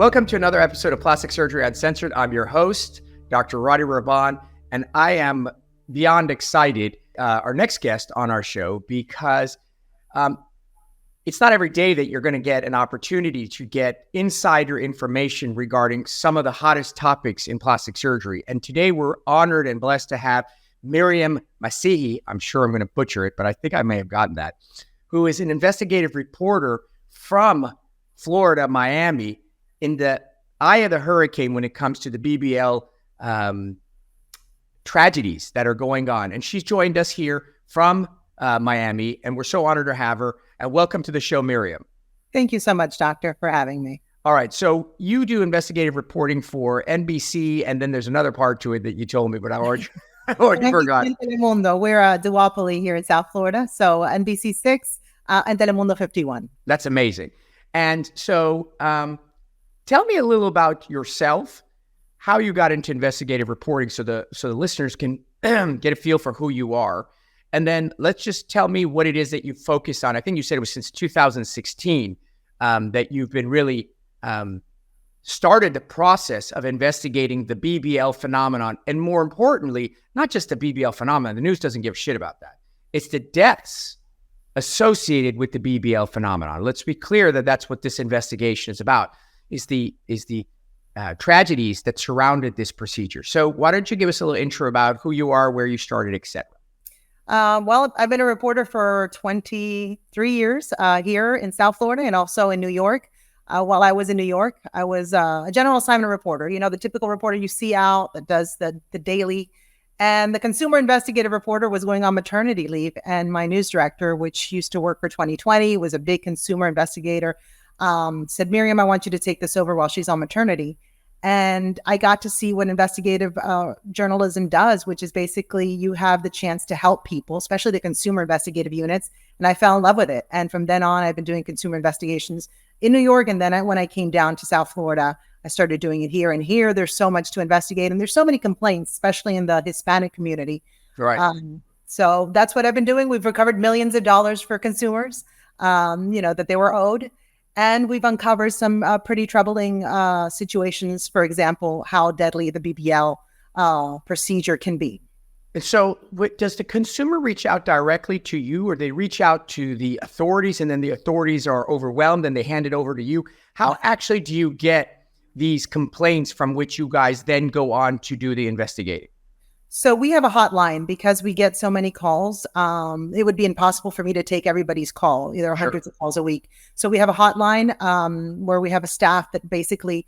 Welcome to another episode of Plastic Surgery Uncensored. I'm your host, Dr. Rady, and I am beyond excited, our next guest on our show, because it's not every day that you're going to get an opportunity to get insider information regarding some of the hottest topics in plastic surgery. And today we're honored and blessed to have Myriam Masihy. I'm sure I'm going to butcher it, but I think I may have gotten that, who is an investigative reporter from Florida, Miami, in the eye of the hurricane when it comes to the BBL tragedies that are going on. And she's joined us here from Miami, and we're so honored to have her. And welcome to the show, Myriam. Thank you so much, doctor, for having me. All right. So you do investigative reporting for NBC, and then there's another part to it that you told me, but I already forgot. Telemundo. We're a duopoly here in South Florida. So NBC 6 and Telemundo 51. That's amazing. And so tell me a little about yourself, how you got into investigative reporting so the listeners can get a feel for who you are. And then let's just tell me what it is that you focus on. I think you said it was since 2016 that you've been really started the process of investigating the BBL phenomenon. And more importantly, not just the BBL phenomenon. The news doesn't give a shit about that. It's the deaths associated with the BBL phenomenon. Let's be clear that that's what this investigation is about, is the tragedies that surrounded this procedure. So why don't you give us a little intro about who you are, where you started, et cetera? Well, I've been a reporter for 23 years here in South Florida and also in New York. While I was in New York, I was a general assignment reporter, the typical reporter you see out that does the daily. And the consumer investigative reporter was going on maternity leave. And my news director, which used to work for 2020, was a big consumer investigator, said, Myriam, I want you to take this over while she's on maternity. And I got to see what investigative journalism does, which is basically you have the chance to help people, especially the consumer investigative units. And I fell in love with it. And from then on, I've been doing consumer investigations in New York. And then when I came down to South Florida, I started doing it here. And here, there's so much to investigate. And there's so many complaints, especially in the Hispanic community. Right. So that's what I've been doing. We've recovered millions of dollars for consumers, that they were owed. And we've uncovered some pretty troubling situations, for example, how deadly the BBL procedure can be. And so does the consumer reach out directly to you, or they reach out to the authorities and then the authorities are overwhelmed and they hand it over to you? How actually do you get these complaints from which you guys then go on to do the investigating? So we have a hotline because we get so many calls. It would be impossible for me to take everybody's call. There are hundreds of calls a week. So we have a hotline where we have a staff that basically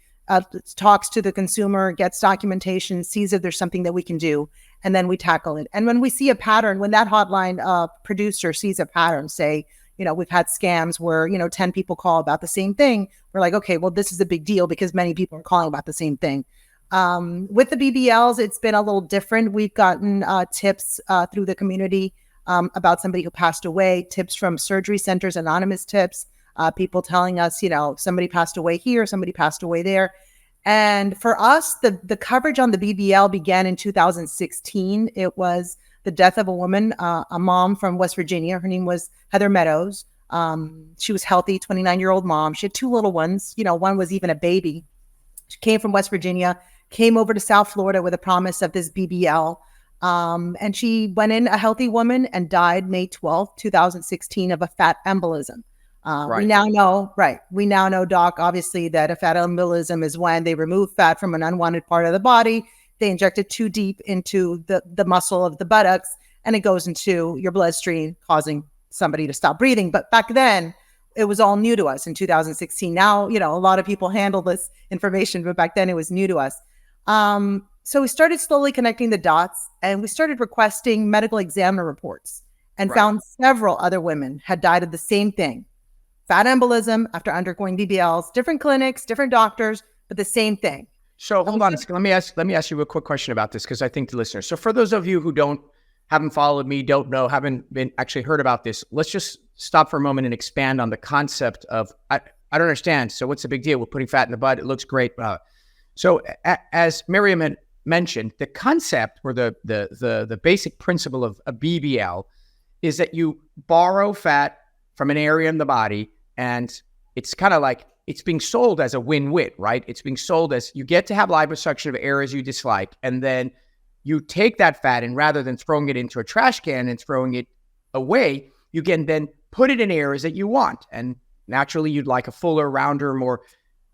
talks to the consumer, gets documentation, sees if there's something that we can do, and then we tackle it. And when we see a pattern, when that hotline producer sees a pattern, say, we've had scams where, 10 people call about the same thing. We're like, okay, well, this is a big deal because many people are calling about the same thing. With the BBLs, it's been a little different. We've gotten tips through the community about somebody who passed away, tips from surgery centers, anonymous tips, people telling us, somebody passed away here, somebody passed away there. And for us, the coverage on the BBL began in 2016. It was the death of a woman, a mom from West Virginia. Her name was Heather Meadows. She was healthy, 29-year-old mom. She had two little ones. One was even a baby. She came from West Virginia, came over to South Florida with a promise of this BBL. And she went in a healthy woman and died May 12th, 2016 of a fat embolism. Right. We now know, Doc, obviously, that a fat embolism is when they remove fat from an unwanted part of the body. They inject it too deep into the muscle of the buttocks, and it goes into your bloodstream, causing somebody to stop breathing. But back then, it was all new to us in 2016. Now, a lot of people handle this information, but back then it was new to us. So we started slowly connecting the dots, and we started requesting medical examiner reports and found several other women had died of the same thing. Fat embolism after undergoing BBLs, different clinics, different doctors, but the same thing. So hold on, let me ask you a quick question about this, because I think the listeners. So for those of you who haven't followed me, don't know, haven't been actually heard about this, let's just stop for a moment and expand on the concept of I don't understand. So what's the big deal? We're putting fat in the butt. It looks great. So as Myriam had mentioned, the concept or the basic principle of a BBL is that you borrow fat from an area in the body, and it's kind of like it's being sold as a win-win, right? It's being sold as you get to have liposuction of areas you dislike, and then you take that fat, and rather than throwing it into a trash can and throwing it away, you can then put it in areas that you want. And naturally, you'd like a fuller, rounder, more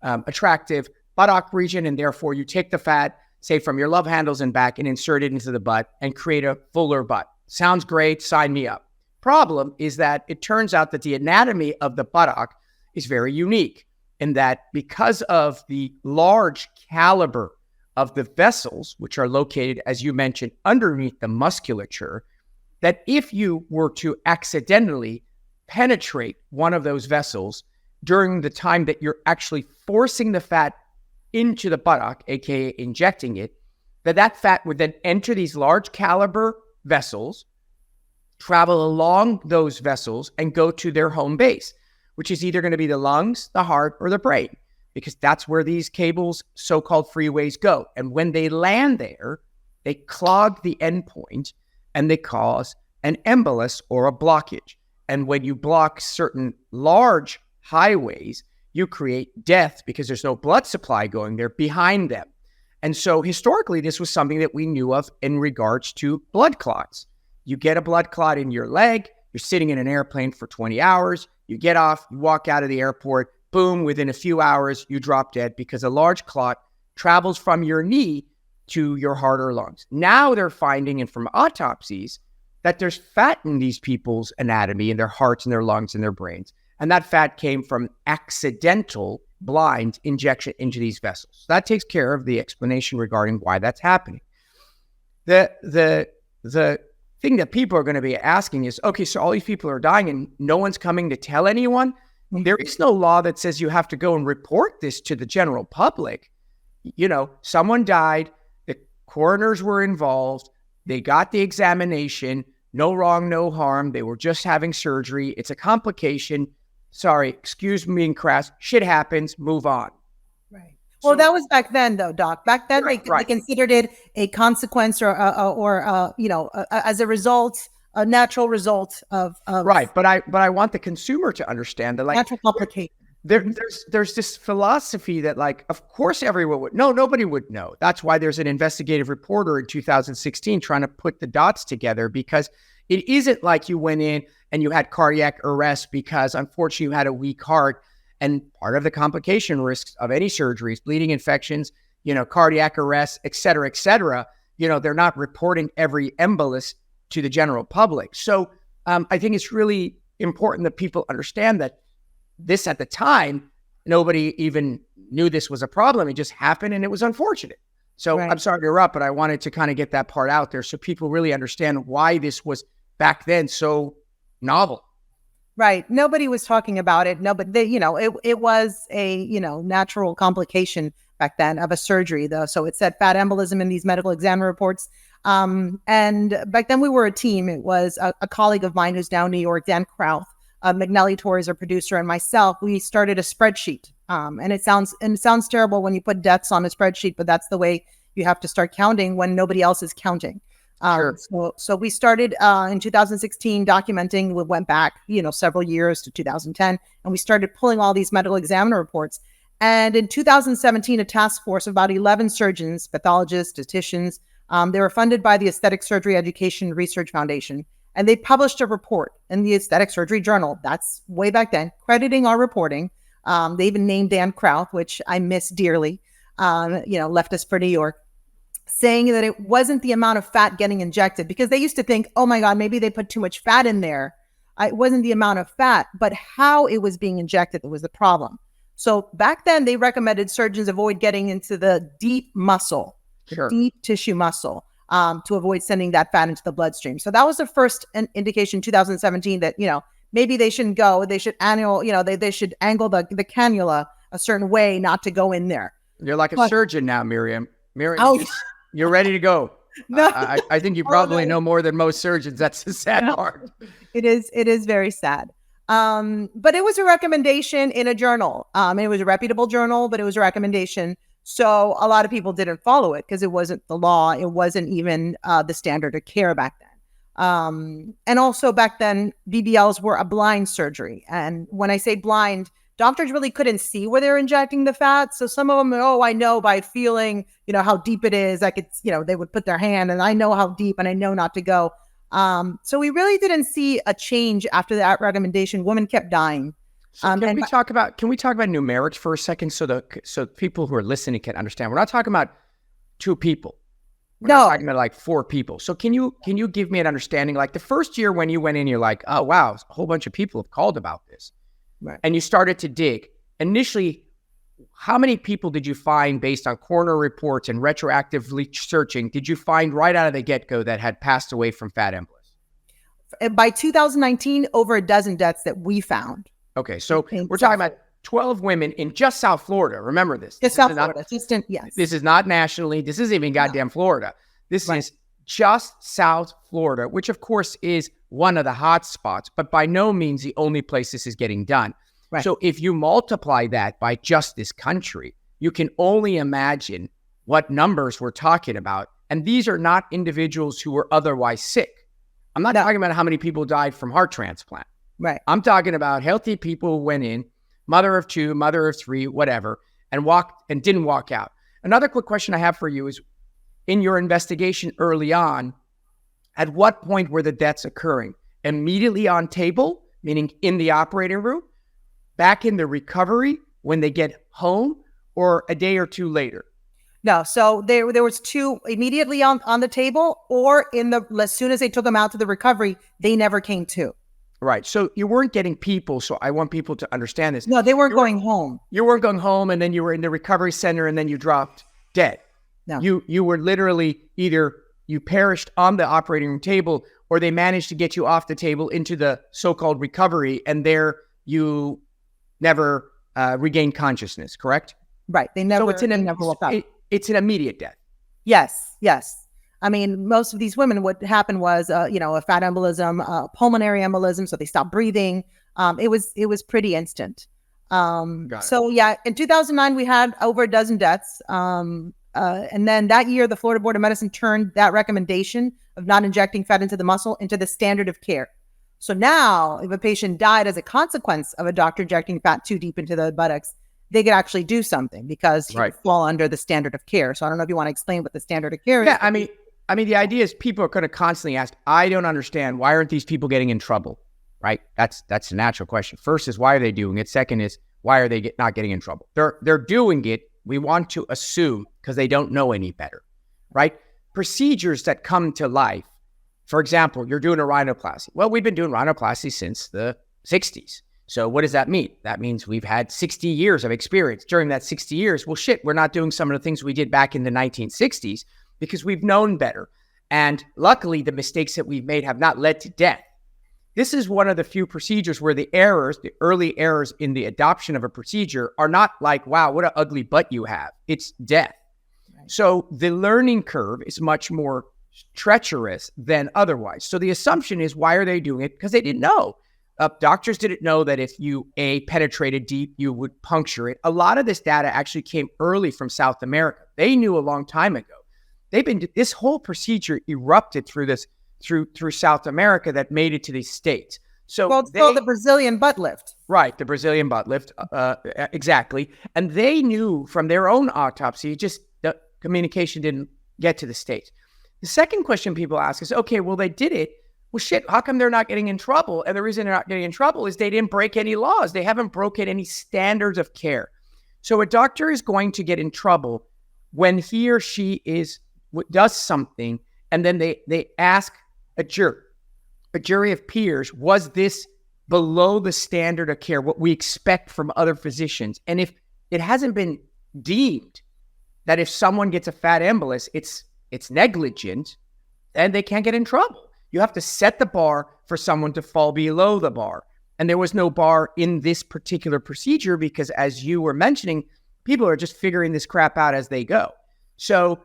attractive buttock region, and therefore you take the fat, say from your love handles and back, and insert it into the butt and create a fuller butt. Sounds great, sign me up. Problem is that it turns out that the anatomy of the buttock is very unique in that because of the large caliber of the vessels, which are located, as you mentioned, underneath the musculature, that if you were to accidentally penetrate one of those vessels during the time that you're actually forcing the fat into the buttock, aka injecting it, that fat would then enter these large caliber vessels, travel along those vessels, and go to their home base, which is either going to be the lungs, the heart, or the brain, because that's where these cables, so-called freeways, go. And when they land there, they clog the endpoint and they cause an embolus or a blockage. And when you block certain large highways, you create death because there's no blood supply going there behind them. And so historically, this was something that we knew of in regards to blood clots. You get a blood clot in your leg, you're sitting in an airplane for 20 hours, you get off, you walk out of the airport, boom, within a few hours, you drop dead because a large clot travels from your knee to your heart or lungs. Now they're finding, and from autopsies, that there's fat in these people's anatomy, in their hearts and their lungs and their brains. And that fat came from accidental blind injection into these vessels. So that takes care of the explanation regarding why that's happening. The thing that people are going to be asking is, okay, so all these people are dying and no one's coming to tell anyone? There is no law that says you have to go and report this to the general public. You know, someone died, the coroners were involved, they got the examination, no wrong, no harm, they were just having surgery, it's a complication. Sorry, excuse me being crass, shit happens, move on. Right. Well, that was back then, though, Doc. Back then, Right. They considered it a consequence or as a result, a natural result of right. But I want the consumer to understand that, like, natural complication. There's this philosophy that, like, of course everyone would know. Nobody would know. That's why there's an investigative reporter in 2016 trying to put the dots together, because it isn't like you went in and you had cardiac arrest because unfortunately you had a weak heart. And part of the complication risks of any surgeries, bleeding infections, cardiac arrest, et cetera, they're not reporting every embolus to the general public. So I think it's really important that people understand that this, at the time, nobody even knew this was a problem. It just happened and it was unfortunate. So right. I'm sorry to interrupt, but I wanted to kind of get that part out there so people really understand why this was back then so novel. Right. Nobody was talking about it. No, but it was a, natural complication back then of a surgery, though. So it said fat embolism in these medical exam reports. And back then we were a team. It was a colleague of mine who's now in New York, Dan Krauth, McNally Torres, our producer, and myself. We started a spreadsheet. And it sounds terrible when you put deaths on a spreadsheet, but that's the way you have to start counting when nobody else is counting. Sure. So we started in 2016 documenting. We went back, several years to 2010, and we started pulling all these medical examiner reports. And in 2017, a task force of about 11 surgeons, pathologists, statisticians, they were funded by the Aesthetic Surgery Education Research Foundation, and they published a report in the Aesthetic Surgery Journal. That's way back then, crediting our reporting. They even named Dan Krauth, which I miss dearly. Left us for New York, saying that it wasn't the amount of fat getting injected, because they used to think, oh my God, maybe they put too much fat in there. It wasn't the amount of fat, but how it was being injected that was the problem. So back then they recommended surgeons avoid getting into the deep muscle, sure. deep tissue muscle, to avoid sending that fat into the bloodstream. So that was the first indication, 2017, that, maybe they shouldn't go. They should they should angle the cannula a certain way, not to go in there. You're like a surgeon now, Myriam. You're ready to go. No. I think you probably know more than most surgeons. That's the sad part. It is very sad. But it was a recommendation in a journal. It was a reputable journal, but it was a recommendation. So a lot of people didn't follow it because it wasn't the law. It wasn't even the standard of care back then. And also back then, BBLs were a blind surgery. And when I say blind, doctors really couldn't see where they're injecting the fat. So some of them, oh, I know by feeling, how deep it is. I could, they would put their hand and I know how deep and I know not to go. So we really didn't see a change after that recommendation. Women kept dying. So can we talk about numerics for a second so people who are listening can understand? We're not talking about 2 people. We're not talking about like 4 people. So can you give me an understanding? Like the first year when you went in, you're like, oh wow, a whole bunch of people have called about this. Right. And you started to dig. Initially, how many people did you find based on coroner reports and retroactively searching, did you find right out of the get-go that had passed away from fat embolus? By 2019, over a dozen deaths that we found. Okay, so we're talking about 12 women in just South Florida. Remember this. Just South Florida. Yes. This is not nationally. This isn't even goddamn Florida. This is just South Florida, which of course is one of the hot spots, but by no means the only place this is getting done. Right. So if you multiply that by just this country, you can only imagine what numbers we're talking about. And these are not individuals who were otherwise sick. I'm not talking about how many people died from heart transplant. Right. I'm talking about healthy people who went in, mother of 2, mother of 3, whatever, and didn't walk out. Another quick question I have for you is, in your investigation early on, at what point were the deaths occurring? Immediately on table, meaning in the operating room, back in the recovery when they get home, or a day or 2 later? No, so there was 2 immediately on the table, or as soon as they took them out to the recovery, they never came to. Right. So you weren't getting people. So I want people to understand this. No, they weren't going home. You weren't going home, and then you were in the recovery center, and then you dropped dead. No. You were literally either you perished on the operating room table, or they managed to get you off the table into the so-called recovery, and there you never regained consciousness, correct? Right. They never woke up. It's an immediate death. Yes. I mean, most of these women, what happened was, a fat embolism, pulmonary embolism. So they stopped breathing. It was pretty instant. So yeah, in 2009, we had over a dozen deaths. And then that year, the Florida Board of Medicine turned that recommendation of not injecting fat into the muscle into the standard of care. So now if a patient died as a consequence of a doctor injecting fat too deep into the buttocks, they could actually do something because he would fall under the standard of care. So I don't know if you want to explain what the standard of care is. Yeah, I mean, the idea is people are going to constantly ask, I don't understand. Why aren't these people getting in trouble? Right? That's a natural question. First is, why are they doing it? Second is, why are they not getting in trouble? They're doing it, we want to assume, because they don't know any better, right? Procedures that come to life. For example, you're doing a rhinoplasty. Well, we've been doing rhinoplasty since the 60s. So what does that mean? That means we've had 60 years of experience. During that 60 years, well, shit, we're not doing some of the things we did back in the 1960s because we've known better. And luckily, the mistakes that we've made have not led to death. This is one of the few procedures where the early errors in the adoption of a procedure are not like, wow, what an ugly butt you have. It's death. Right. So the learning curve is much more treacherous than otherwise. So the assumption is, why are they doing it? Because they didn't know. Doctors didn't know that if you penetrated deep, you would puncture it. A lot of this data actually came early from South America. They knew a long time ago. This whole procedure erupted through South America that made it to these states. So it's called the Brazilian butt lift. Right, the Brazilian butt lift, exactly. And they knew from their own autopsy, just the communication didn't get to the States. The second question people ask is, okay, well, they did it. Well, shit, how come they're not getting in trouble? And the reason they're not getting in trouble is they didn't break any laws. They haven't broken any standards of care. So a doctor is going to get in trouble when he or she does something, and then they ask a jury of peers, was this below the standard of care, what we expect from other physicians? And if it hasn't been deemed that if someone gets a fat embolus, it's negligent, then they can't get in trouble. You have to set the bar for someone to fall below the bar. And there was no bar in this particular procedure because, as you were mentioning, people are just figuring this crap out as they go. So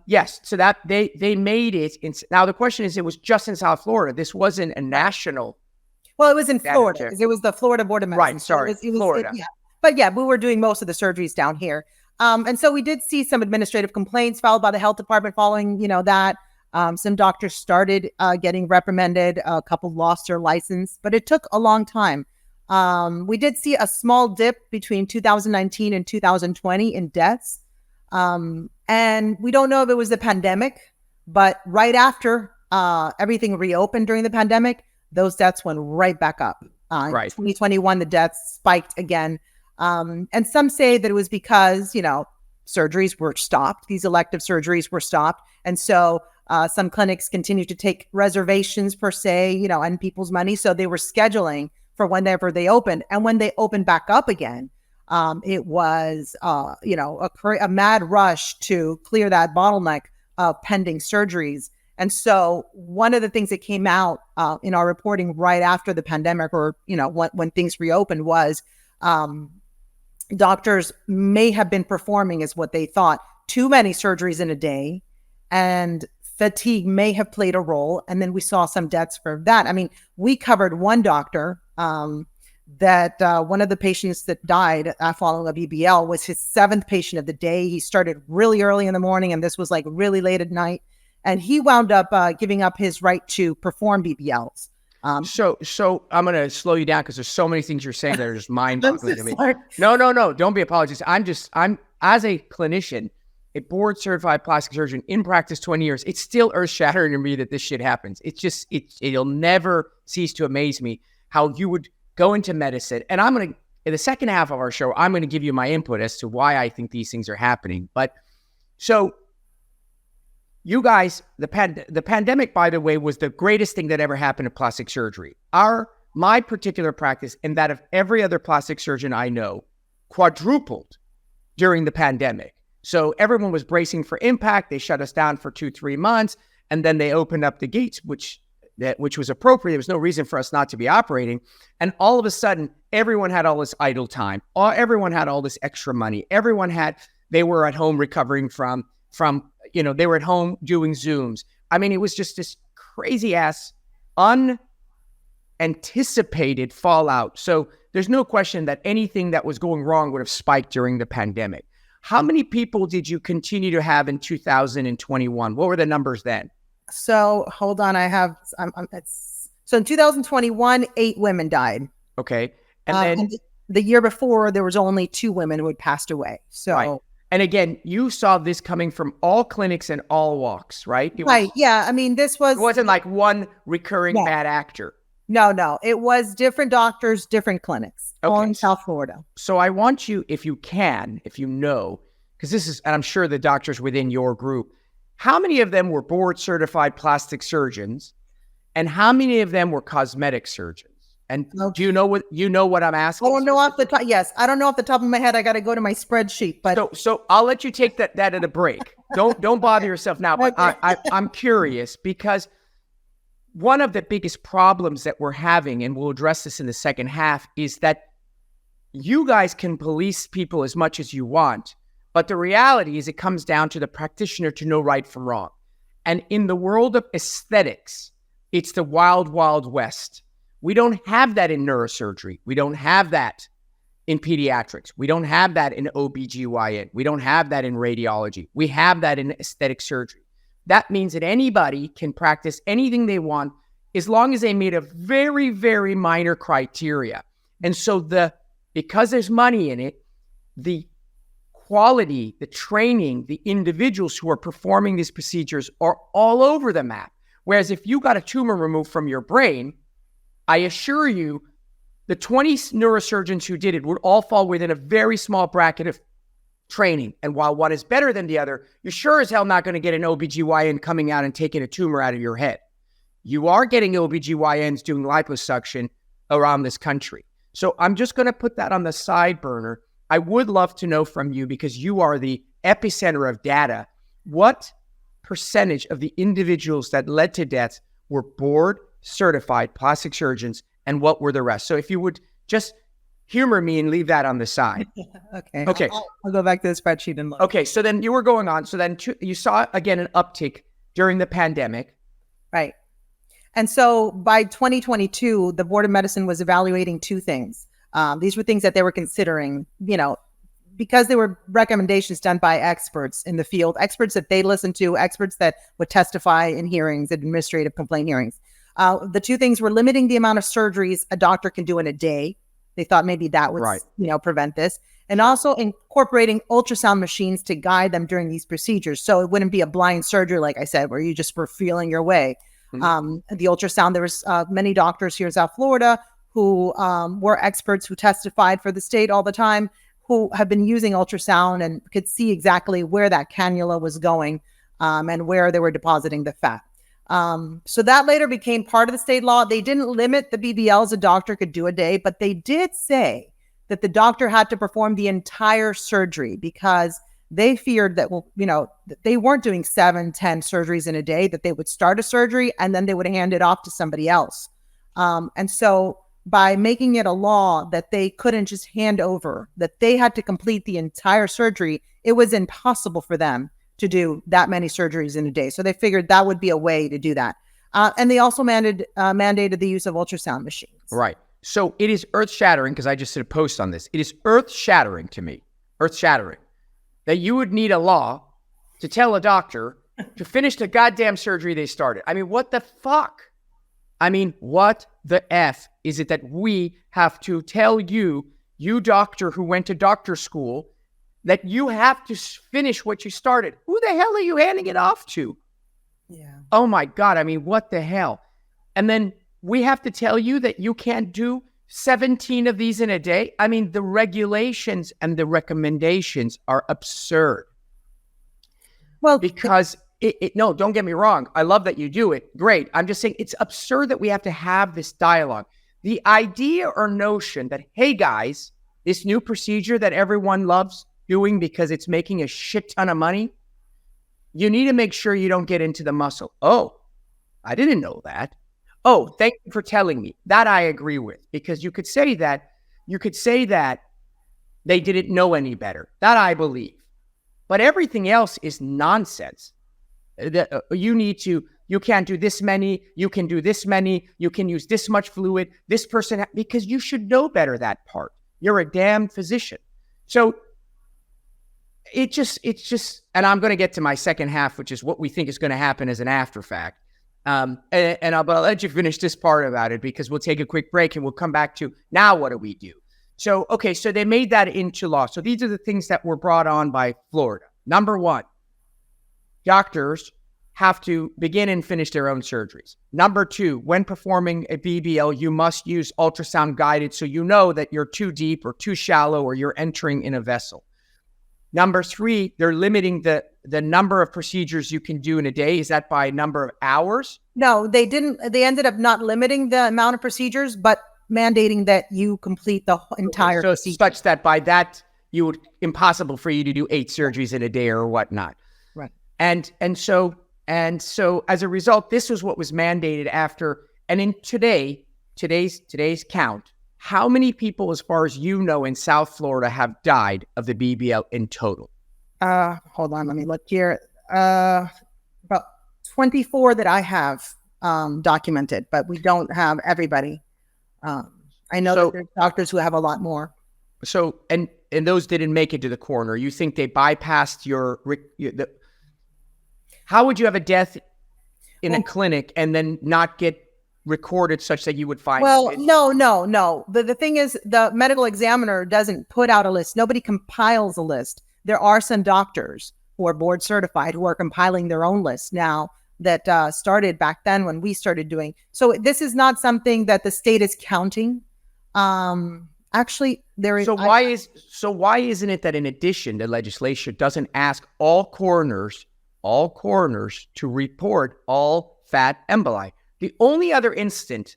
yes, so that they made it. Now the question is, it was just in South Florida. This wasn't a national. Well, it was in Florida because it was the Florida Board of Medicine. Right, sorry, Florida. But yeah, we were doing most of the surgeries down here. And so we did see some administrative complaints filed by the health department following, that. Some doctors started getting reprimanded. A couple lost their license, but it took a long time. We did see a small dip between 2019 and 2020 in deaths. And we don't know if it was the pandemic, but right after everything reopened during the pandemic, those deaths went right back up. Right. 2021, the deaths spiked again. And some say that it was because, surgeries were stopped. These elective surgeries were stopped. And so some clinics continued to take reservations per se, and people's money. So they were scheduling for whenever they opened. And when they opened back up again, it was, a mad rush to clear that bottleneck of pending surgeries. And so one of the things that came out in our reporting right after the pandemic, or, when things reopened, was doctors may have been performing, is what they thought, too many surgeries in a day, and fatigue may have played a role. And then we saw some deaths for that. I mean, we covered one doctor that one of the patients that died following a BBL was his 7th patient of the day. He started really early in the morning, and this was like really late at night. And he wound up giving up his right to perform BBLs. So I'm going to slow you down because there's so many things you're saying that are just mind-boggling to me. Sorry. No. Don't be apologizing. I'm as a clinician, a board certified plastic surgeon in practice 20 years, it's still earth shattering to me that this shit happens. It's just, it'll never cease to amaze me how you would go into medicine. And I'm going to, in the second half of our show, I'm going to give you my input as to why I think these things are happening. But so you guys, the pandemic, by the way, was the greatest thing that ever happened to plastic surgery. My particular practice, and that of every other plastic surgeon I know, quadrupled during the pandemic. So everyone was bracing for impact. They shut us down for 2-3 months, and then they opened up the gates, which was appropriate. There was no reason for us not to be operating. And all of a sudden, everyone had all this idle time. Everyone had all this extra money. They were at home recovering from, they were at home doing Zooms. I mean, it was just this crazy ass, unanticipated fallout. So there's no question that anything that was going wrong would have spiked during the pandemic. How many people did you continue to have in 2021? What were the numbers then? So hold on, so in 2021, 8 women died. Okay. And then and the year before, there was only 2 women who had passed away. So, right. And again, you saw this coming from all clinics and all walks, right? Yeah. I mean, it wasn't like one recurring bad actor. No. It was different doctors, different clinics, all in South Florida. So I want you, if you know, because this is, and I'm sure the doctors within your group, how many of them were board certified plastic surgeons, and how many of them were cosmetic surgeons? And do you know what I'm asking? I don't know off the top. Yes, I don't know off the top of my head. I got to go to my spreadsheet. But so I'll let you take that at a break. Don't bother yourself now. But I'm curious because one of the biggest problems that we're having, and we'll address this in the second half, is that you guys can police people as much as you want, but the reality is it comes down to the practitioner to know right from wrong. And in the world of aesthetics, it's the wild, wild west. We don't have that in neurosurgery. We don't have that in pediatrics. We don't have that in OBGYN. We don't have that in radiology. We have that in aesthetic surgery. That means that anybody can practice anything they want as long as they meet a very, very minor criteria. And so because there's money in it, the quality, the training, the individuals who are performing these procedures are all over the map. Whereas if you got a tumor removed from your brain, I assure you, the 20 neurosurgeons who did it would all fall within a very small bracket of training. And while one is better than the other, you're sure as hell not going to get an OBGYN coming out and taking a tumor out of your head. You are getting OBGYNs doing liposuction around this country. So I'm just going to put that on the side burner. I would love to know from you, because you are the epicenter of data, what percentage of the individuals that led to deaths were board certified plastic surgeons, and what were the rest? So if you would just humor me and leave that on the side. Okay. I'll go back to the spreadsheet and look. Okay. So then you were going on. So then you saw, again, an uptick during the pandemic. Right. And so by 2022, the Board of Medicine was evaluating 2 things. These were things that they were considering, because they were recommendations done by experts in the field, experts that they listened to, experts that would testify in hearings, administrative complaint hearings. The 2 things were limiting the amount of surgeries a doctor can do in a day. They thought maybe that would, Right. prevent this. And also incorporating ultrasound machines to guide them during these procedures. So it wouldn't be a blind surgery, like I said, where you just were feeling your way. The ultrasound, there was many doctors here in South Florida who were experts who testified for the state all the time, who have been using ultrasound and could see exactly where that cannula was going and where they were depositing the fat. So that later became part of the state law. They didn't limit the BBLs a doctor could do a day, but they did say that the doctor had to perform the entire surgery because they feared that, they weren't doing 7, 10 surgeries in a day, that they would start a surgery and then they would hand it off to somebody else. And so by making it a law that they couldn't just hand over, that they had to complete the entire surgery, it was impossible for them to do that many surgeries in a day. So they figured that would be a way to do that. And they also mandated the use of ultrasound machines. Right. So it is earth-shattering, because I just did a post on this. It is earth-shattering to me, earth-shattering, that you would need a law to tell a doctor to finish the goddamn surgery they started. I mean, what the fuck? I mean, what the F is it that we have to tell you doctor who went to doctor school, that you have to finish what you started? Who the hell are you handing it off to? Yeah. Oh my God. I mean, what the hell? And then we have to tell you that you can't do 17 of these in a day. I mean, the regulations and the recommendations are absurd. Well, because no, don't get me wrong. I love that you do it. Great. I'm just saying it's absurd that we have to have this dialogue. The idea or notion that, hey guys, this new procedure that everyone loves doing because it's making a shit ton of money, you need to make sure you don't get into the muscle. Oh, I didn't know that. Oh, thank you for telling me. That I agree with, because you could say that they didn't know any better. That I believe. But everything else is nonsense. You can't do this many, you can do this many, you can use this much fluid, this person, because you should know better that part. You're a damn physician. So it's just, and I'm going to get to my second half, which is what we think is going to happen as an after fact. But I'll let you finish this part about it, because we'll take a quick break and we'll come back to now what do we do? So, okay, so they made that into law. So these are the things that were brought on by Florida. Number one, doctors have to begin and finish their own surgeries. Number two, when performing a BBL, you must use ultrasound guided so you know that you're too deep or too shallow or you're entering in a vessel. Number three, they're limiting the number of procedures you can do in a day. Is that by number of hours? No, they didn't. They ended up not limiting the amount of procedures, but mandating that you complete the entire procedure. Such that by that, you would impossible for you to do 8 surgeries in a day or whatnot. Right. And so as a result, this was what was mandated after. And in today's count, how many people, as far as you know, in South Florida have died of the BBL in total? Hold on, let me look here. About 24 that I have documented, but we don't have everybody. I know that there's doctors who have a lot more. So, and those didn't make it to the coroner. You think they bypassed how would you have a death in a clinic and then not get recorded such that you would find it? No. The thing is, the medical examiner doesn't put out a list. Nobody compiles a list. There are some doctors who are board certified who are compiling their own list now that started back then when we started doing. So this is not something that the state is counting. Actually, there is. So why isn't it that in addition, the legislature doesn't ask all coroners to report all fat emboli? The only other instant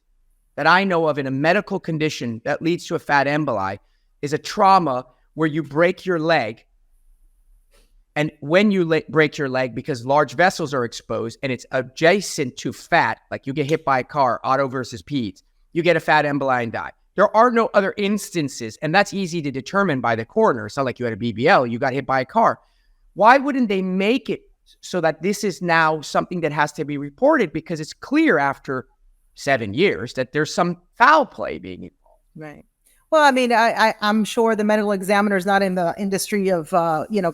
that I know of in a medical condition that leads to a fat emboli is a trauma where you break your leg. And when you break your leg, because large vessels are exposed and it's adjacent to fat, like you get hit by a car, auto versus peds, you get a fat emboli and die. There are no other instances, and that's easy to determine by the coroner. It's not like you had a BBL, you got hit by a car. Why wouldn't they make it so that this is now something that has to be reported, because it's clear after 7 years that there's some foul play being involved? Right. Well, I mean, I'm sure the medical examiner is not in the industry of,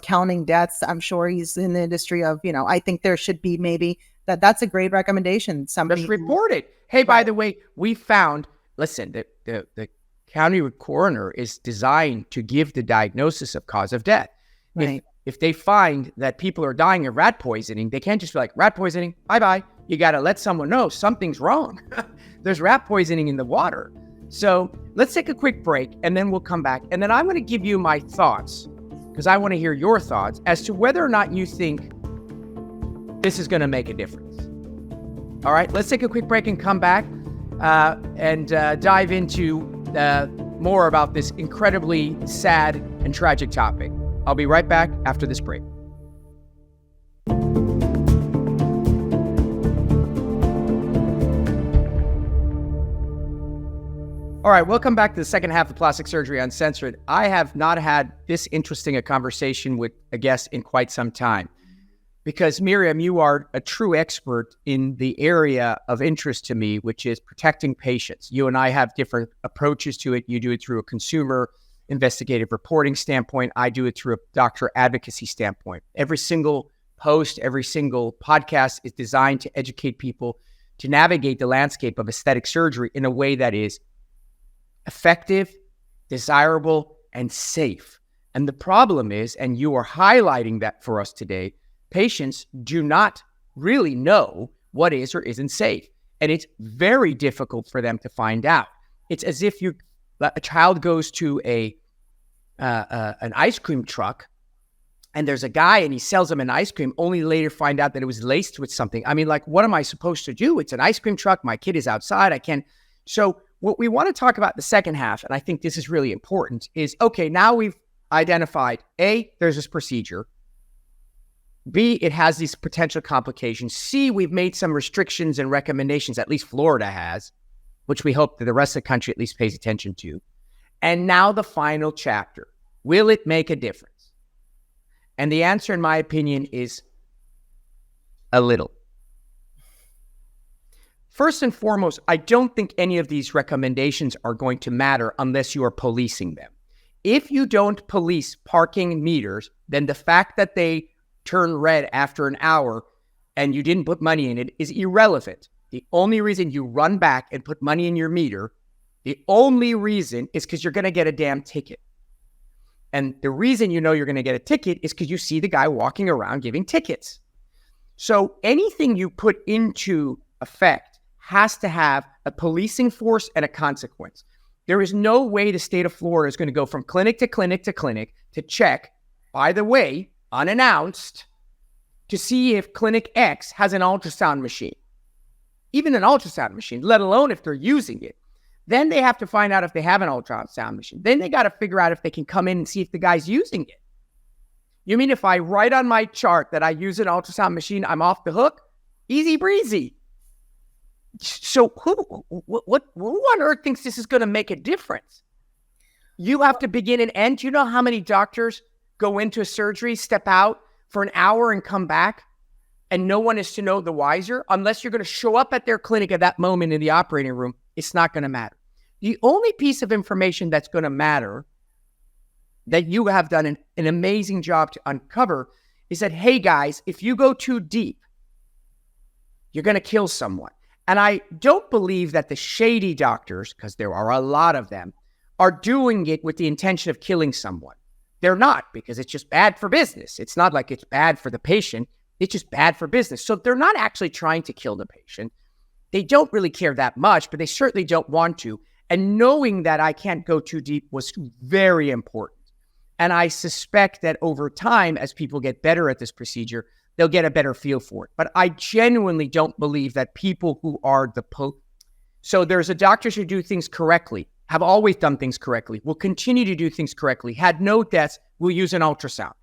counting deaths. I'm sure he's in the industry of, I think there should be maybe that's a great recommendation. Somebody just report it. Hey, by the way, we found, listen, the county coroner is designed to give the diagnosis of cause of death. Right. If they find that people are dying of rat poisoning, they can't just be like, rat poisoning, bye-bye. You got to let someone know something's wrong. There's rat poisoning in the water. So let's take a quick break, and then we'll come back. And then I'm going to give you my thoughts, because I want to hear your thoughts as to whether or not you think this is going to make a difference. All right, let's take a quick break and come back and dive into more about this incredibly sad and tragic topic. I'll be right back after this break. All right, welcome back to the second half of Plastic Surgery Uncensored. I have not had this interesting a conversation with a guest in quite some time, because Myriam, you are a true expert in the area of interest to me, which is protecting patients. You and I have different approaches to it. You do it through a consumer investigative reporting standpoint. I do it through a doctor advocacy standpoint. Every single post, every single podcast is designed to educate people to navigate the landscape of aesthetic surgery in a way that is effective, desirable, and safe. And the problem is, and you are highlighting that for us today, patients do not really know what is or isn't safe. And it's very difficult for them to find out. It's as if a child goes to an ice cream truck, and there's a guy and he sells them an ice cream, only later find out that it was laced with something. I mean, like, what am I supposed to do? It's an ice cream truck. My kid is outside. I can't. So what we want to talk about the second half, and I think this is really important, is, okay, now we've identified, A, there's this procedure. B, it has these potential complications. C, we've made some restrictions and recommendations, at least Florida has, which we hope that the rest of the country at least pays attention to. And now the final chapter. Will it make a difference? And the answer, in my opinion, is a little. First and foremost, I don't think any of these recommendations are going to matter unless you are policing them. If you don't police parking meters, then the fact that they turn red after an hour and you didn't put money in it is irrelevant. The only reason you run back and put money in your meter, the only reason is because you're going to get a damn ticket. And the reason you know you're going to get a ticket is because you see the guy walking around giving tickets. So anything you put into effect has to have a policing force and a consequence. There is no way the state of Florida is going to go from clinic to clinic to clinic to check, by the way, unannounced, to see if Clinic X has an ultrasound machine. Even an ultrasound machine, let alone if they're using it. Then they have to find out if they have an ultrasound machine. Then they got to figure out if they can come in and see if the guy's using it. You mean if I write on my chart that I use an ultrasound machine, I'm off the hook? Easy breezy. So who on earth thinks this is going to make a difference? You have to begin and end. Do you know how many doctors go into a surgery, step out for an hour and come back, and no one is to know the wiser? Unless you're going to show up at their clinic at that moment in the operating room, it's not going to matter. The only piece of information that's going to matter that you have done an amazing job to uncover is that, hey guys, if you go too deep, you're going to kill someone. And I don't believe that the shady doctors, because there are a lot of them, are doing it with the intention of killing someone. They're not, because it's just bad for business. It's not like it's bad for the patient. It's just bad for business. So they're not actually trying to kill the patient. They don't really care that much, but they certainly don't want to. And knowing that I can't go too deep was very important. And I suspect that over time, as people get better at this procedure, they'll get a better feel for it. But I genuinely don't believe that people who are so there's a doctors who do things correctly, have always done things correctly, will continue to do things correctly, had no deaths, will use an ultrasound.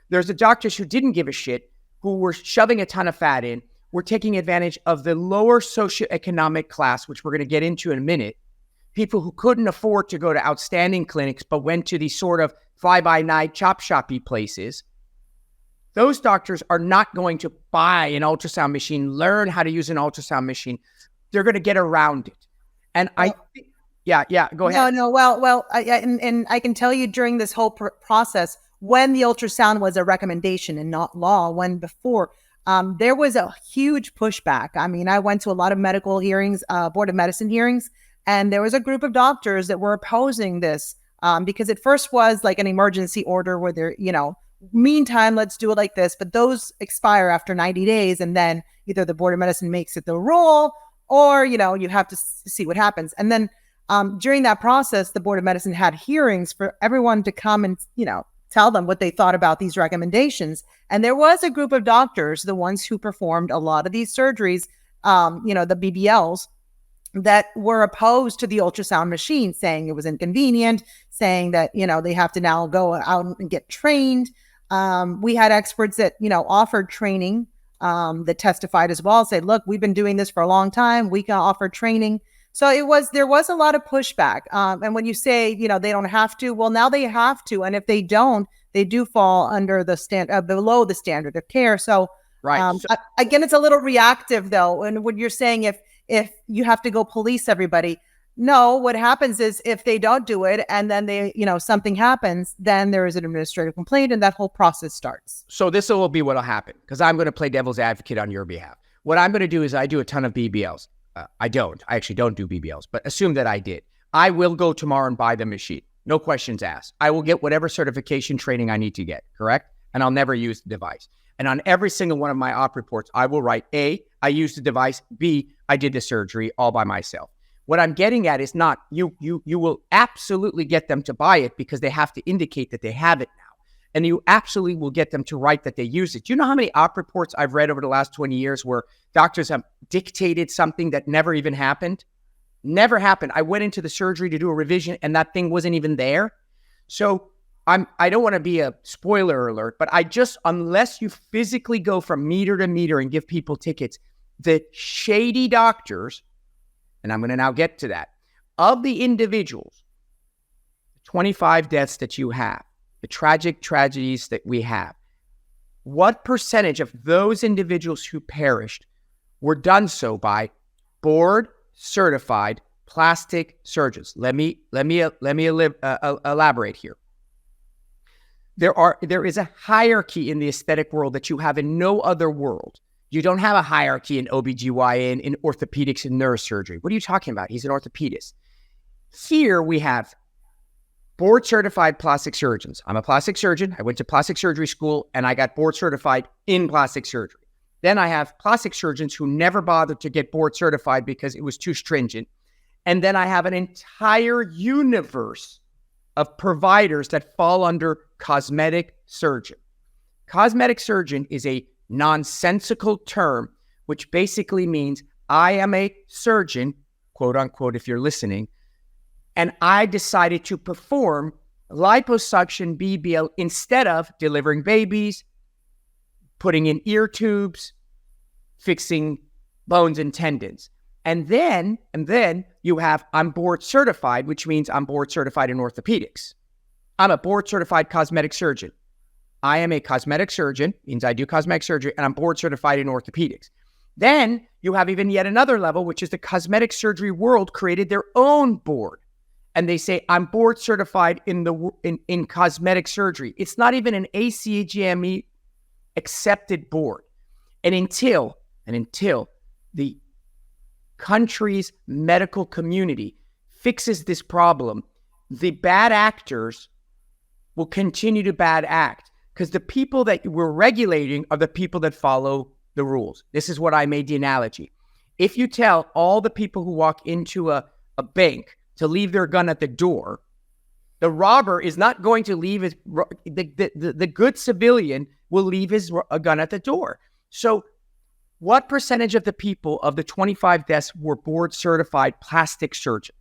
There's the doctors who didn't give a shit, who were shoving a ton of fat in, were taking advantage of the lower socioeconomic class, which we're going to get into in a minute, people who couldn't afford to go to outstanding clinics, but went to these sort of fly-by-night chop shoppy places. Those doctors are not going to buy an ultrasound machine, learn how to use an ultrasound machine. They're going to get around it. And go ahead. Well, and I can tell you during this whole process, when the ultrasound was a recommendation and not law, when before, there was a huge pushback. I mean, I went to a lot of medical hearings, Board of Medicine hearings, And there was a group of doctors that were opposing this because it first was like an emergency order where they're, meantime, let's do it like this. But those expire after 90 days. And then either the Board of Medicine makes it the rule or, you have to see what happens. And then during that process, the Board of Medicine had hearings for everyone to come and, tell them what they thought about these recommendations. And there was a group of doctors, the ones who performed a lot of these surgeries, the BBLs, that were opposed to the ultrasound machine, saying it was inconvenient, saying that, they have to now go out and get trained. We had experts that, offered training that testified as well, said, look, we've been doing this for a long time. We can offer training. So there was a lot of pushback. And when you say, they don't have to, well, now they have to. And if they don't, they do fall under the below the standard of care. So, right. Again, it's a little reactive though. And when you're saying if you have to go police everybody, no, what happens is if they don't do it and then they, something happens, then there is an administrative complaint and that whole process starts. So this will be what'll happen because I'm going to play devil's advocate on your behalf. What I'm going to do is I do a ton of BBLs. I actually don't do BBLs, but assume that I did. I will go tomorrow and buy the machine. No questions asked. I will get whatever certification training I need to get, correct? And I'll never use the device. And on every single one of my op reports, I will write A, I used the device, B, I did the surgery all by myself. What I'm getting at is not, you will absolutely get them to buy it because they have to indicate that they have it now. And you absolutely will get them to write that they use it. Do you know how many op reports I've read over the last 20 years where doctors have dictated something that never even happened? Never happened. I went into the surgery to do a revision and that thing wasn't even there. So I don't want to be a spoiler alert, but unless you physically go from meter to meter and give people tickets, the shady doctors, and I'm going to now get to that, of the individuals, 25 deaths that you have, the tragic tragedies that we have, what percentage of those individuals who perished were done so by board certified plastic surgeons? Let me elaborate here. There is a hierarchy in the aesthetic world that you have in no other world. You don't have a hierarchy in OBGYN, in orthopedics, and neurosurgery. What are you talking about? He's an orthopedist. Here we have board certified plastic surgeons. I'm a plastic surgeon. I went to plastic surgery school and I got board certified in plastic surgery. Then I have plastic surgeons who never bothered to get board certified because it was too stringent. And then I have an entire universe of providers that fall under cosmetic surgeon. Cosmetic surgeon is a nonsensical term, which basically means I am a surgeon, quote unquote, if you're listening, and I decided to perform liposuction BBL instead of delivering babies, putting in ear tubes, fixing bones and tendons. And then you have, I'm board certified, which means I'm board certified in orthopedics. I'm a board certified cosmetic surgeon. I am a cosmetic surgeon, means I do cosmetic surgery, and I'm board certified in orthopedics. Then you have even yet another level, which is the cosmetic surgery world created their own board. And they say, I'm board certified in cosmetic surgery. It's not even an ACGME accepted board. And until the country's medical community fixes this problem, the bad actors will continue to bad act because the people that we're regulating are the people that follow the rules. This is what I made the analogy. If you tell all the people who walk into a bank to leave their gun at the door, the robber is not going to leave his, the good civilian will leave his gun at the door. So what percentage of the people of the 25 deaths were board certified plastic surgeons?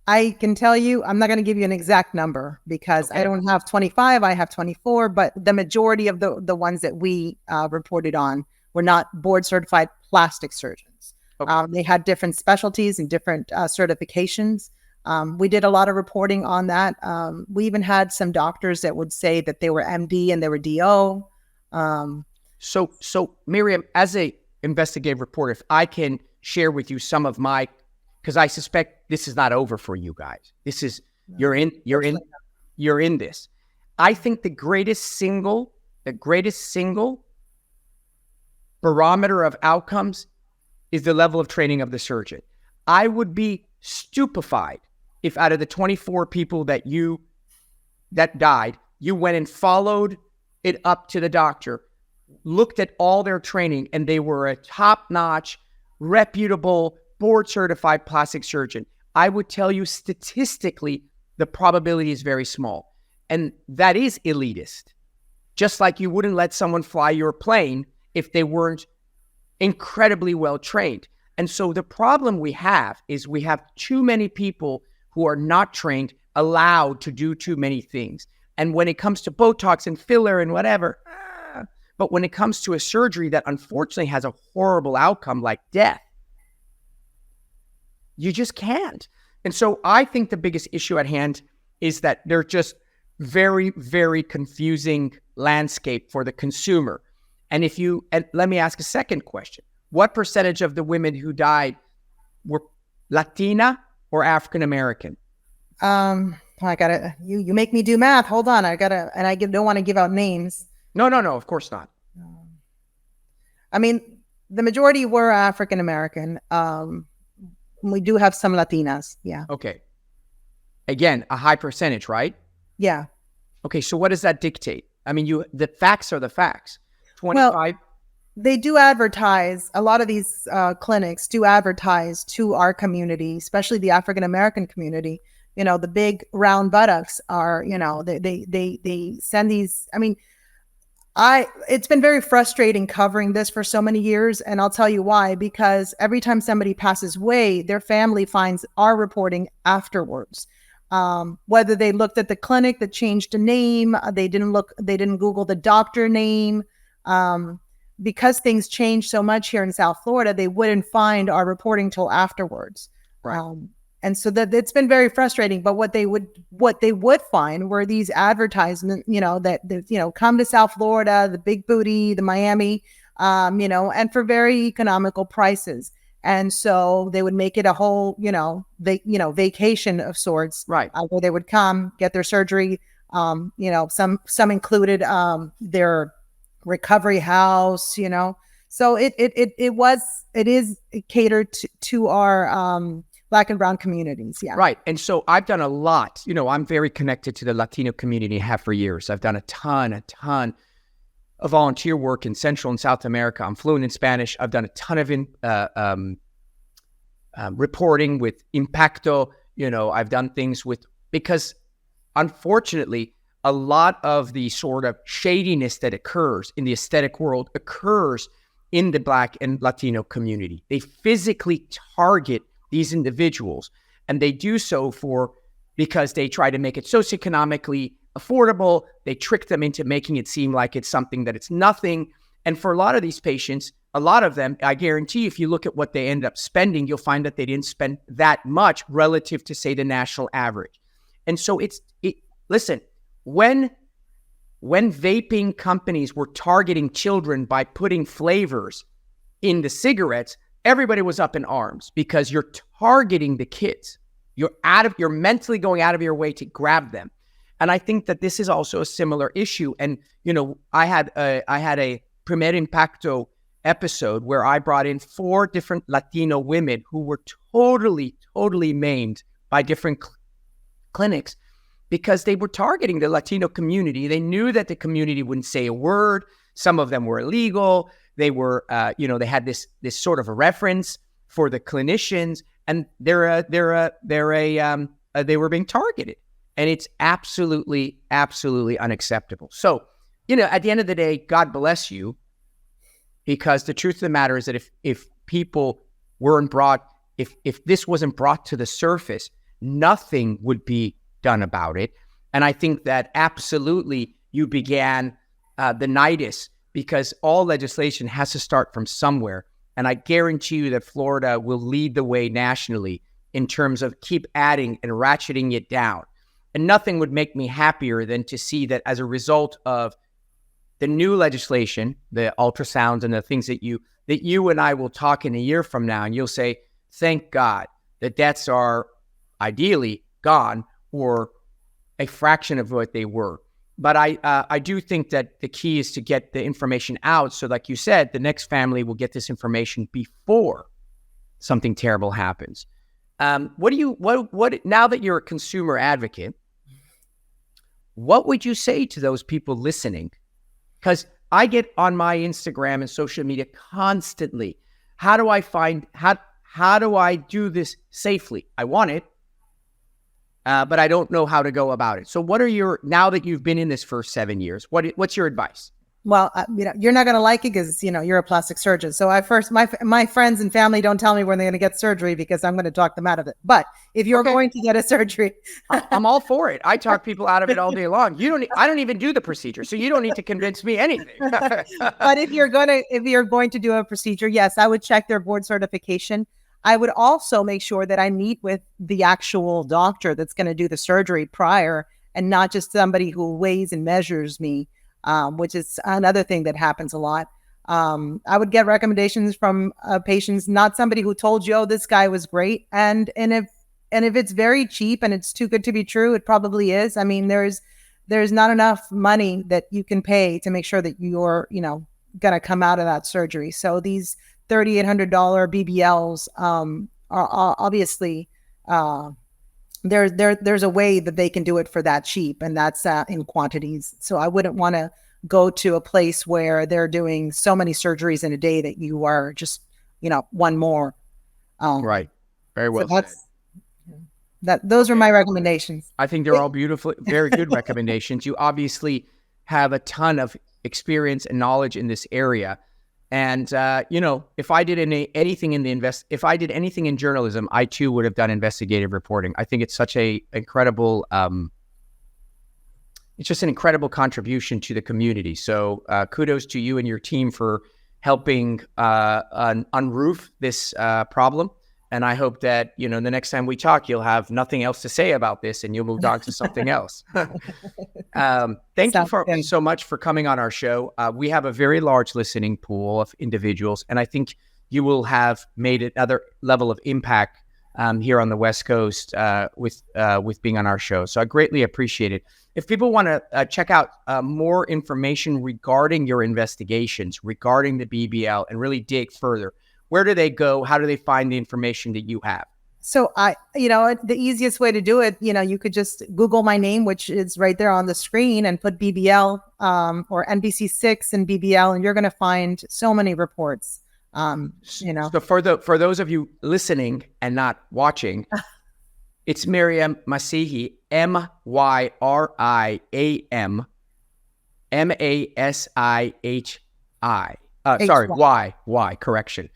I can tell you, I'm not going to give you an exact number because I don't have 25, I have 24, but the majority of the ones that we reported on were not board certified plastic surgeons. Okay. They had different specialties and different certifications. We did a lot of reporting on that. We even had some doctors that would say that they were MD and they were DO. So Myriam, as a investigative reporter, if I can share with you some of my, because I suspect this is not over for you guys. This is, you're in this. I think the greatest single barometer of outcomes is the level of training of the surgeon. I would be stupefied if out of the 24 people that died, you went and followed it up to the doctor, looked at all their training, and they were a top-notch, reputable, board-certified plastic surgeon. I would tell you statistically, the probability is very small. And that is elitist. Just like you wouldn't let someone fly your plane if they weren't incredibly well trained. And so the problem we have is we have too many people who are not trained, allowed to do too many things. And when it comes to Botox and filler and whatever, but when it comes to a surgery that unfortunately has a horrible outcome like death, you just can't. And so I think the biggest issue at hand is that they're just very, very confusing landscape for the consumer. And let me ask a second question. What percentage of the women who died were Latina or African American? I gotta, you make me do math. Hold on. Don't want to give out names. No, of course not. I mean, the majority were African American. We do have some Latinas. Yeah. Okay. Again, a high percentage, right? Yeah. Okay. So what does that dictate? I mean, the facts are the facts. 25. Well, they do advertise. A lot of these clinics do advertise to our community, especially the African American community. You know, the big round buttocks are, you know, they send these. I mean, it's been very frustrating covering this for so many years. And I'll tell you why, because every time somebody passes away, their family finds our reporting afterwards. Whether they looked at the clinic that changed the name, they didn't Google the doctor name. Because things change so much here in South Florida, they wouldn't find our reporting till afterwards. Right. And so that it's been very frustrating. But what they would find were these advertisements, that come to South Florida, the big booty, the Miami, and for very economical prices. And so they would make it a whole, vacation of sorts, right? Where they would come get their surgery. Some included their recovery house, So it is catered to our Black and brown communities. Yeah. Right. And so I've done a lot, I'm very connected to the Latino community, have for years. I've done a ton of volunteer work in Central and South America. I'm fluent in Spanish. I've done a ton of reporting with Impacto. I've done things because unfortunately, a lot of the sort of shadiness that occurs in the aesthetic world occurs in the Black and Latino community. They physically target these individuals, and they do so because they try to make it socioeconomically affordable. They trick them into making it seem like it's something that it's nothing. And for a lot of these patients, a lot of them, I guarantee if you look at what they end up spending, you'll find that they didn't spend that much relative to, say, the national average. And so listen, when vaping companies were targeting children by putting flavors in the cigarettes, everybody was up in arms because you're targeting the kids. You're mentally going out of your way to grab them. And I think that this is also a similar issue. And, I had a Primer Impacto episode where I brought in 4 different Latino women who were totally maimed by different clinics because they were targeting the Latino community. They knew that the community wouldn't say a word. Some of them were illegal. They were, they had this sort of a reference for the clinicians, and they were being targeted, and it's absolutely unacceptable. So, at the end of the day, God bless you, because the truth of the matter is that if people weren't brought, if this wasn't brought to the surface, nothing would be done about it. And I think that absolutely you began the nidus, because all legislation has to start from somewhere. And I guarantee you that Florida will lead the way nationally in terms of keep adding and ratcheting it down. And nothing would make me happier than to see that as a result of the new legislation, the ultrasounds and the things that you and I will talk in a year from now, and you'll say, thank God the deaths are ideally gone or a fraction of what they were. But I do think that the key is to get the information out. So like you said, the next family will get this information before something terrible happens. What now that you're a consumer advocate, what would you say to those people listening? Because I get on my Instagram and social media constantly. How do I do this safely? I want it, but I don't know how to go about it. So now that you've been in this for 7 years, what's your advice? Well, you're not going to like it because, you're a plastic surgeon. So my friends and family don't tell me when they're going to get surgery because I'm going to talk them out of it. But if you're going to get a surgery, I'm all for it. I talk people out of it all day long. I don't even do the procedure, so you don't need to convince me anything. But if you're going to do a procedure, yes, I would check their board certification. I would also make sure that I meet with the actual doctor that's going to do the surgery prior, and not just somebody who weighs and measures me. Which is another thing that happens a lot. I would get recommendations from patients, not somebody who told you, "Oh, this guy was great." And if it's very cheap and it's too good to be true, it probably is. I mean, there's not enough money that you can pay to make sure that you're, going to come out of that surgery. So these $3,800 BBLs are obviously there's a way that they can do it for that cheap, and that's in quantities. So I wouldn't want to go to a place where they're doing so many surgeries in a day that you are just, one more. Right. Very well said. Those are my recommendations. I think they're all beautiful, very good recommendations. You obviously have a ton of experience and knowledge in this area. And, if I did anything in journalism, I too would have done investigative reporting. I think it's such a incredible, it's just an incredible contribution to the community. So kudos to you and your team for helping unroof this problem. And I hope that, the next time we talk, you'll have nothing else to say about this and you'll move on to something else. Thank you so much for coming on our show. We have a very large listening pool of individuals, and I think you will have made another level of impact here on the West Coast with being on our show. So I greatly appreciate it. If people want to check out more information regarding your investigations, regarding the BBL, and really dig further, where do they go? How do they find the information that you have? So the easiest way to do it, you could just Google my name, which is right there on the screen, and put BBL or NBC6 and BBL, and you're going to find so many reports. So for those of you listening and not watching, it's Myriam Masihy, Myriam Masihi. Y, correction.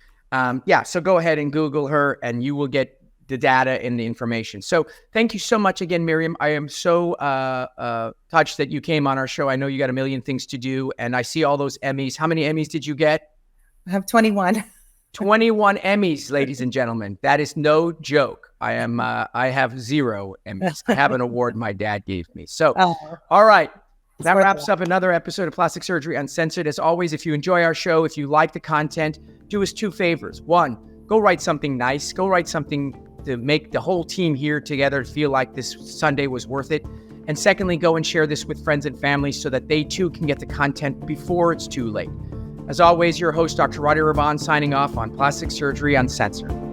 So go ahead and Google her and you will get the data and the information. So thank you so much again, Myriam. I am so touched that you came on our show. I know you got a million things to do, and I see all those Emmys. How many Emmys did you get? I have 21. 21 Emmys, ladies and gentlemen. That is no joke. I have 0 Emmys. I have an award my dad gave me. So, all right. That wraps up another episode of Plastic Surgery Uncensored. As always, if you enjoy our show, if you like the content, do us 2 favors. 1, go write something nice. Go write something to make the whole team here together feel like this Sunday was worth it. And secondly, go and share this with friends and family so that they too can get the content before it's too late. As always, your host, Dr. Rady signing off on Plastic Surgery Uncensored.